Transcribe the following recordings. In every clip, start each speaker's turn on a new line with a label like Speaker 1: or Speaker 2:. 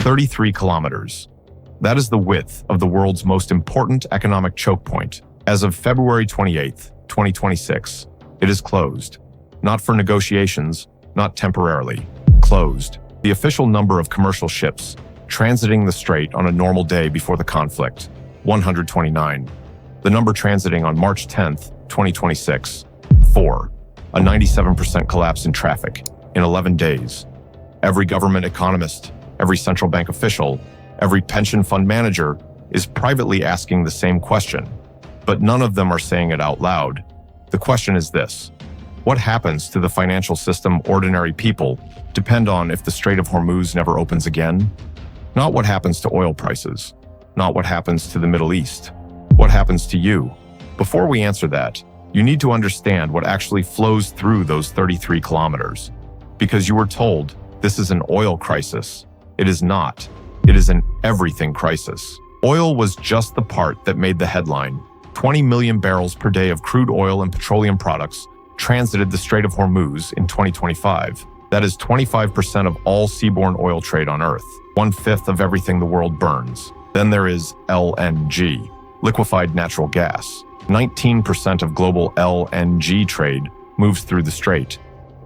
Speaker 1: 33 kilometers. That is the width of the world's most important economic choke point. As of February 28, 2026, it is closed. Not for negotiations, not temporarily. Closed. The official number of commercial ships transiting the strait on a normal day before the conflict, 129. The number transiting on March 10, 2026, 4. A 97% collapse in traffic in 11 days. Every government economist, every central bank official, every pension fund manager is privately asking the same question, but none of them are saying it out loud. The question is this: what happens to the financial system ordinary people depend on if the Strait of Hormuz never opens again? Not what happens to oil prices, not what happens to the Middle East. What happens to you? Before we answer that, you need to understand what actually flows through those 33 kilometers. Because you were told this is an oil crisis. It is not. It is an everything crisis. Oil was just the part that made the headline. 20 million barrels per day of crude oil and petroleum products transited the Strait of Hormuz in 2025. That is 25% of all seaborne oil trade on Earth, 1/5 of everything the world burns. Then there is LNG, liquefied natural gas. 19% of global LNG trade moves through the strait.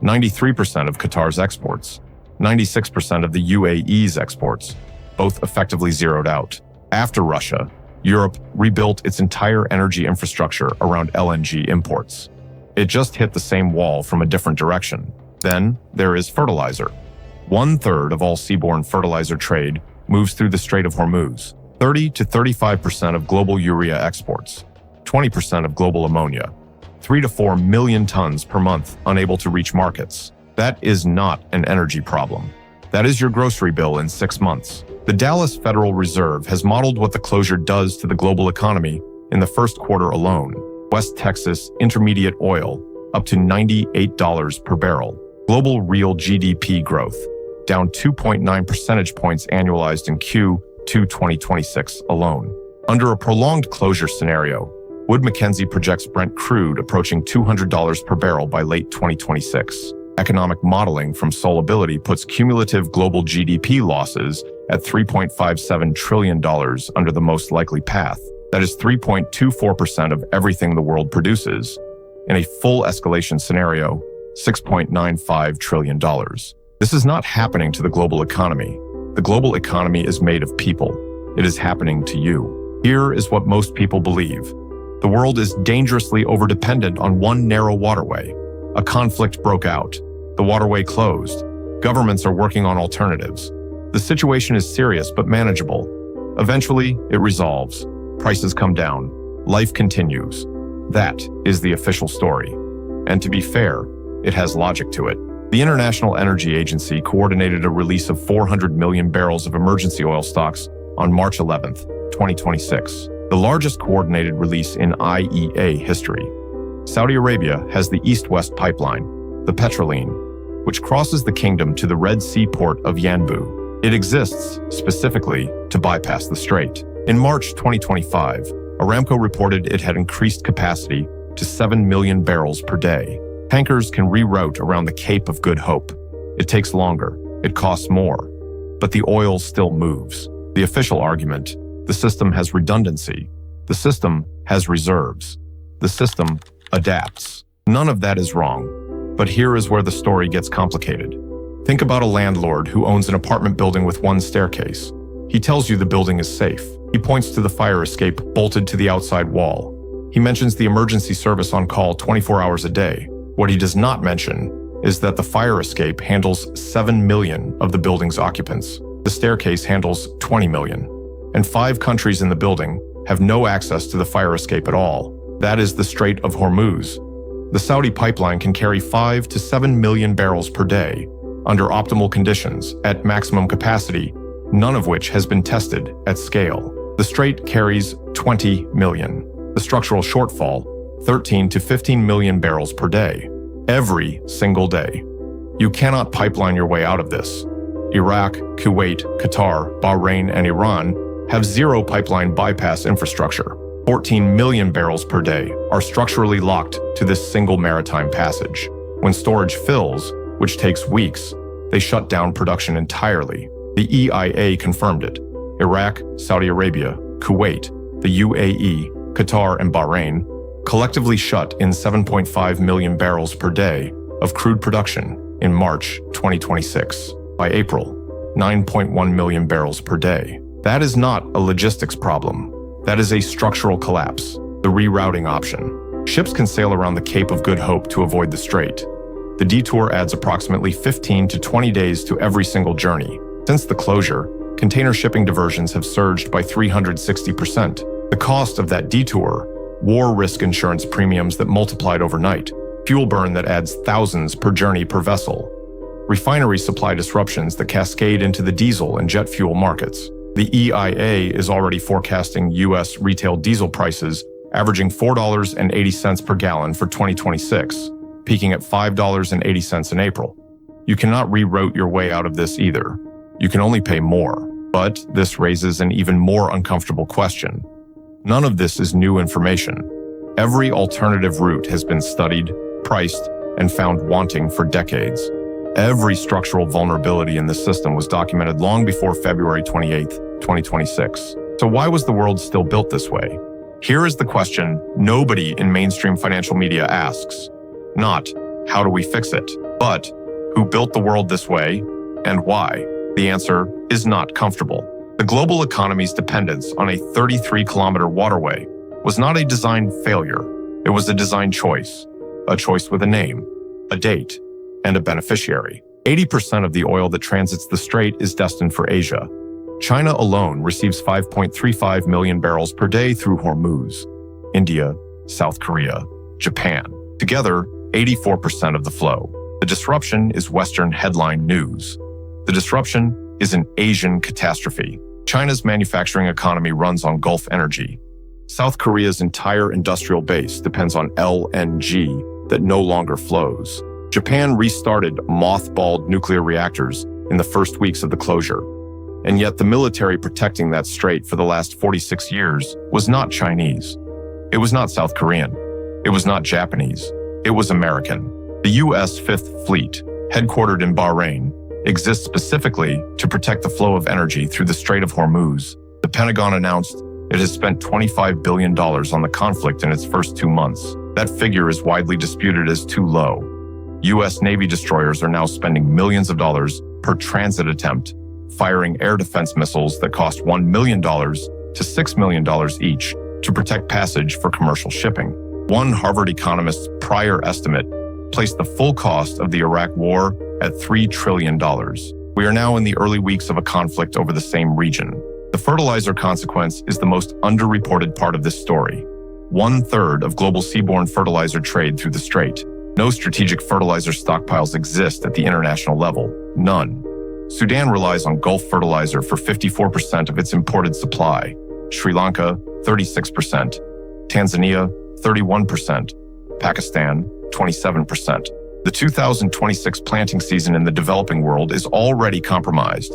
Speaker 1: 93% of Qatar's exports. 96% of the UAE's exports, both effectively zeroed out. After Russia, Europe rebuilt its entire energy infrastructure around LNG imports. It just hit the same wall from a different direction. Then there is fertilizer. 1/3 of all seaborne fertilizer trade moves through the Strait of Hormuz. 30 to 35% of global urea exports. 20% of global ammonia. 3 to 4 million tons per month unable to reach markets. That is not an energy problem. That is your grocery bill in 6 months. The Dallas Federal Reserve has modeled what the closure does to the global economy in the first quarter alone. West Texas Intermediate oil, up to $98 per barrel. Global real GDP growth, down 2.9 percentage points annualized in Q2 2026 alone. Under a prolonged closure scenario, Wood Mackenzie projects Brent crude approaching $200 per barrel by late 2026. Economic modeling from Solability puts cumulative global GDP losses at $3.57 trillion under the most likely path. That is 3.24% of everything the world produces. In a full escalation scenario, $6.95 trillion. This is not happening to the global economy. The global economy is made of people. It is happening to you. Here is what most people believe. The world is dangerously overdependent on one narrow waterway. A conflict broke out. The waterway closed. Governments are working on alternatives. The situation is serious but manageable. Eventually, it resolves. Prices come down. Life continues. That is the official story. And to be fair, it has logic to it. The International Energy Agency coordinated a release of 400 million barrels of emergency oil stocks on March 11, 2026, the largest coordinated release in IEA history. Saudi Arabia has the East-West pipeline, the Petroline, which crosses the kingdom to the Red Sea port of Yanbu. It exists specifically to bypass the strait. In March 2025, Aramco reported it had increased capacity to 7 million barrels per day. Tankers can reroute around the Cape of Good Hope. It takes longer, it costs more, but the oil still moves. The official argument: the system has redundancy. The system has reserves. The system adapts. None of that is wrong, but here is where the story gets complicated. Think about a landlord who owns an apartment building with one staircase. He tells you the building is safe. He points to the fire escape bolted to the outside wall. He mentions the emergency service on call 24 hours a day. What he does not mention is that the fire escape handles 7 million of the building's occupants. The staircase handles 20 million. And 5 countries in the building have no access to the fire escape at all. That is the Strait of Hormuz. The Saudi pipeline can carry 5 to 7 million barrels per day under optimal conditions at maximum capacity, none of which has been tested at scale. The strait carries 20 million. The structural shortfall, 13 to 15 million barrels per day, every single day. You cannot pipeline your way out of this. Iraq, Kuwait, Qatar, Bahrain, and Iran have zero pipeline bypass infrastructure. 14 million barrels per day are structurally locked to this single maritime passage. When storage fills, which takes weeks, they shut down production entirely. The EIA confirmed it. Iraq, Saudi Arabia, Kuwait, the UAE, Qatar, and Bahrain collectively shut in 7.5 million barrels per day of crude production in March 2026. By April, 9.1 million barrels per day. That is not a logistics problem. That is a structural collapse, the rerouting option. Ships can sail around the Cape of Good Hope to avoid the strait. The detour adds approximately 15 to 20 days to every single journey. Since the closure, container shipping diversions have surged by 360%. The cost of that detour, war risk insurance premiums that multiplied overnight, fuel burn that adds thousands per journey per vessel, refinery supply disruptions that cascade into the diesel and jet fuel markets. The EIA is already forecasting U.S. retail diesel prices averaging $4.80 per gallon for 2026, peaking at $5.80 in April. You cannot reroute your way out of this either. You can only pay more. But this raises an even more uncomfortable question. None of this is new information. Every alternative route has been studied, priced, and found wanting for decades. Every structural vulnerability in the system was documented long before February 28, 2026. So why was the world still built this way? Here is the question nobody in mainstream financial media asks. Not, how do we fix it? But, who built the world this way, and why? The answer is not comfortable. The global economy's dependence on a 33-kilometer waterway was not a design failure. It was a design choice. A choice with a name, a date, and a beneficiary. 80% of the oil that transits the strait is destined for Asia. China alone receives 5.35 million barrels per day through Hormuz. India, South Korea, Japan. Together, 84% of the flow. The disruption is Western headline news. The disruption is an Asian catastrophe. China's manufacturing economy runs on Gulf energy. South Korea's entire industrial base depends on LNG that no longer flows. Japan restarted mothballed nuclear reactors in the first weeks of the closure. And yet the military protecting that strait for the last 46 years was not Chinese. It was not South Korean. It was not Japanese. It was American. The U.S. Fifth Fleet, headquartered in Bahrain, exists specifically to protect the flow of energy through the Strait of Hormuz. The Pentagon announced it has spent $25 billion on the conflict in its first 2 months. That figure is widely disputed as too low. U.S. Navy destroyers are now spending millions of dollars per transit attempt, firing air defense missiles that cost $1 million to $6 million each to protect passage for commercial shipping. One Harvard economist's prior estimate placed the full cost of the Iraq war at $3 trillion. We are now in the early weeks of a conflict over the same region. The fertilizer consequence is the most underreported part of this story. 1/3 of global seaborne fertilizer trade through the strait. No strategic fertilizer stockpiles exist at the international level. None. Sudan relies on Gulf fertilizer for 54% of its imported supply. Sri Lanka, 36%. Tanzania, 31%. Pakistan, 27%. The 2026 planting season in the developing world is already compromised.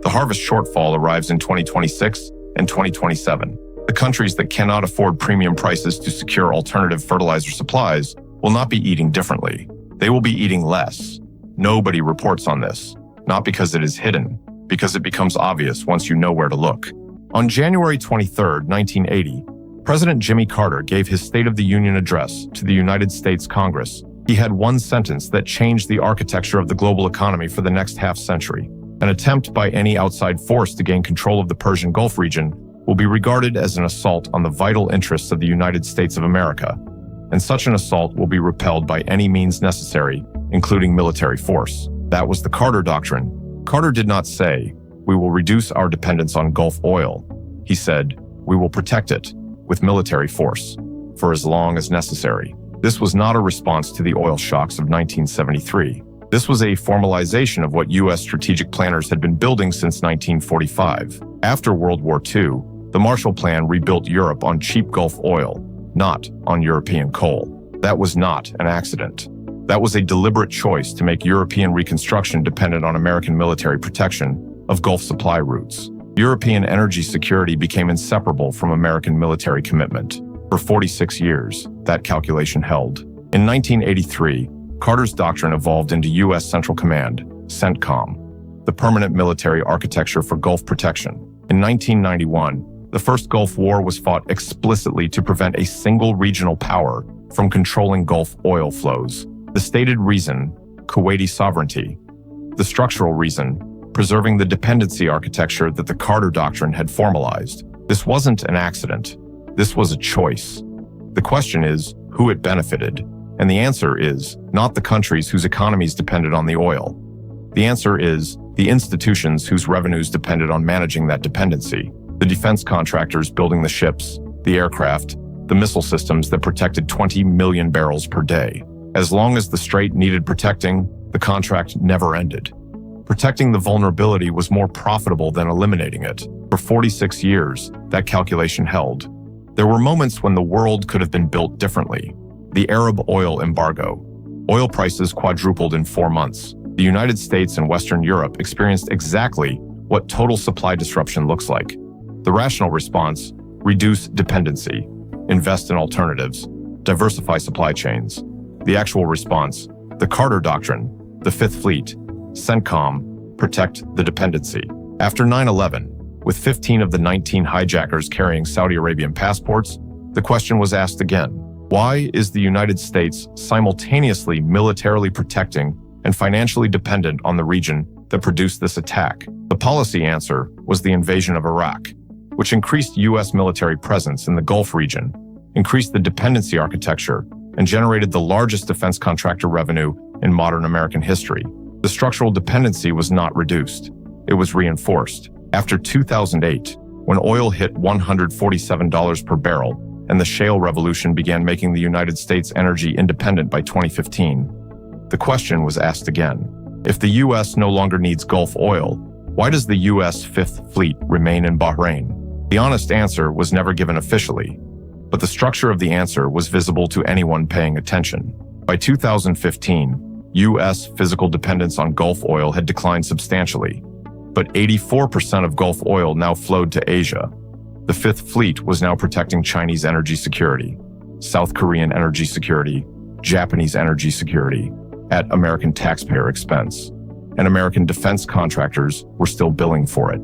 Speaker 1: The harvest shortfall arrives in 2026 and 2027. The countries that cannot afford premium prices to secure alternative fertilizer supplies will not be eating differently. They will be eating less. Nobody reports on this, not because it is hidden, because it becomes obvious once you know where to look. On January 23, 1980, President Jimmy Carter gave his State of the Union address to the United States Congress. He had one sentence that changed the architecture of the global economy for the next half-century. An attempt by any outside force to gain control of the Persian Gulf region will be regarded as an assault on the vital interests of the United States of America, and such an assault will be repelled by any means necessary, including military force. That was the Carter Doctrine. Carter did not say, "We will reduce our dependence on Gulf oil." He said, "We will protect it with military force for as long as necessary." This was not a response to the oil shocks of 1973. This was a formalization of what U.S. strategic planners had been building since 1945. After World War II, the Marshall Plan rebuilt Europe on cheap Gulf oil, not on European coal. That was not an accident. That was a deliberate choice to make European reconstruction dependent on American military protection of Gulf supply routes. European energy security became inseparable from American military commitment. For 46 years, that calculation held. In 1983, Carter's doctrine evolved into U.S. Central Command, CENTCOM. the permanent military architecture for Gulf protection. In 1991, the first Gulf War was fought explicitly to prevent a single regional power from controlling Gulf oil flows. The stated reason, Kuwaiti sovereignty. The structural reason, preserving the dependency architecture that the Carter Doctrine had formalized. This wasn't an accident. This was a choice. The question is, who it benefited? And the answer is, not the countries whose economies depended on the oil. The answer is, the institutions whose revenues depended on managing that dependency. The defense contractors building the ships, the aircraft, the missile systems that protected 20 million barrels per day. As long as the strait needed protecting, the contract never ended. Protecting the vulnerability was more profitable than eliminating it. For 46 years, that calculation held. There were moments when the world could have been built differently. The Arab oil embargo. Oil prices quadrupled in 4 months. The United States and Western Europe experienced exactly what total supply disruption looks like. The rational response, reduce dependency, invest in alternatives, diversify supply chains. The actual response, the Carter Doctrine, the Fifth Fleet, CENTCOM, protect the dependency. After 9/11, with 15 of the 19 hijackers carrying Saudi Arabian passports, the question was asked again. Why is the United States simultaneously militarily protecting and financially dependent on the region that produced this attack? The policy answer was the invasion of Iraq, which increased U.S. military presence in the Gulf region, increased the dependency architecture, and generated the largest defense contractor revenue in modern American history. The structural dependency was not reduced. It was reinforced. After 2008, when oil hit $147 per barrel and the shale revolution began making the United States energy independent by 2015, the question was asked again. If the U.S. no longer needs Gulf oil, why does the U.S. Fifth Fleet remain in Bahrain? The honest answer was never given officially, but the structure of the answer was visible to anyone paying attention. By 2015, U.S. physical dependence on Gulf oil had declined substantially, but 84% of Gulf oil now flowed to Asia. The Fifth Fleet was now protecting Chinese energy security, South Korean energy security, Japanese energy security, at American taxpayer expense, and American defense contractors were still billing for it.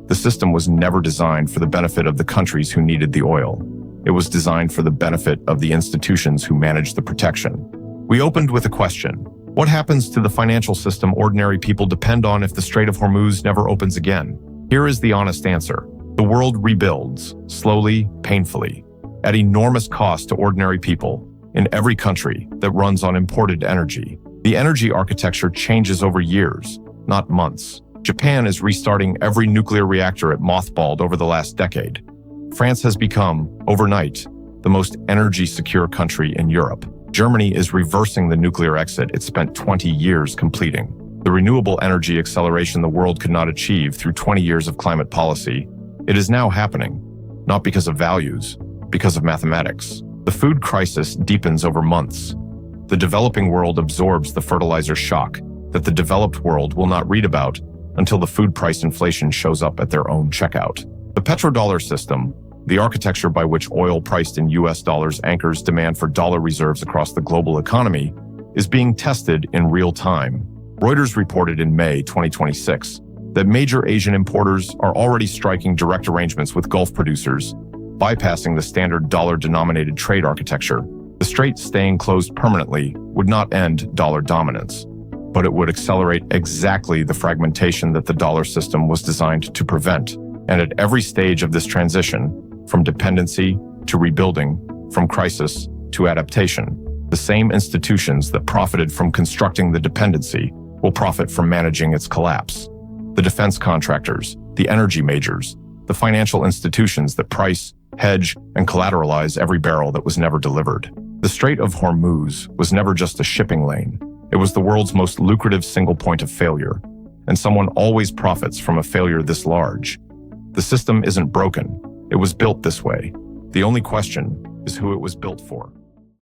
Speaker 1: The system was never designed for the benefit of the countries who needed the oil. It was designed for the benefit of the institutions who managed the protection. We opened with a question. What happens to the financial system ordinary people depend on if the Strait of Hormuz never opens again? Here is the honest answer. The world rebuilds, slowly, painfully, at enormous cost to ordinary people in every country that runs on imported energy. The energy architecture changes over years, not months. Japan is restarting every nuclear reactor it mothballed over the last decade. France has become, overnight, the most energy-secure country in Europe. Germany is reversing the nuclear exit it spent 20 years completing. The renewable energy acceleration the world could not achieve through 20 years of climate policy, it is now happening, not because of values, because of mathematics. The food crisis deepens over months. The developing world absorbs the fertilizer shock that the developed world will not read about until the food price inflation shows up at their own checkout. The petrodollar system, the architecture by which oil priced in US dollars anchors demand for dollar reserves across the global economy, is being tested in real time. Reuters reported in May 2026 that major Asian importers are already striking direct arrangements with Gulf producers, bypassing the standard dollar-denominated trade architecture. The strait staying closed permanently would not end dollar dominance, but it would accelerate exactly the fragmentation that the dollar system was designed to prevent. And at every stage of this transition, from dependency to rebuilding, from crisis to adaptation, the same institutions that profited from constructing the dependency will profit from managing its collapse. The defense contractors, the energy majors, the financial institutions that price, hedge, and collateralize every barrel that was never delivered. The Strait of Hormuz was never just a shipping lane. It was the world's most lucrative single point of failure, and someone always profits from a failure this large. The system isn't broken. It was built this way. The only question is who it was built for.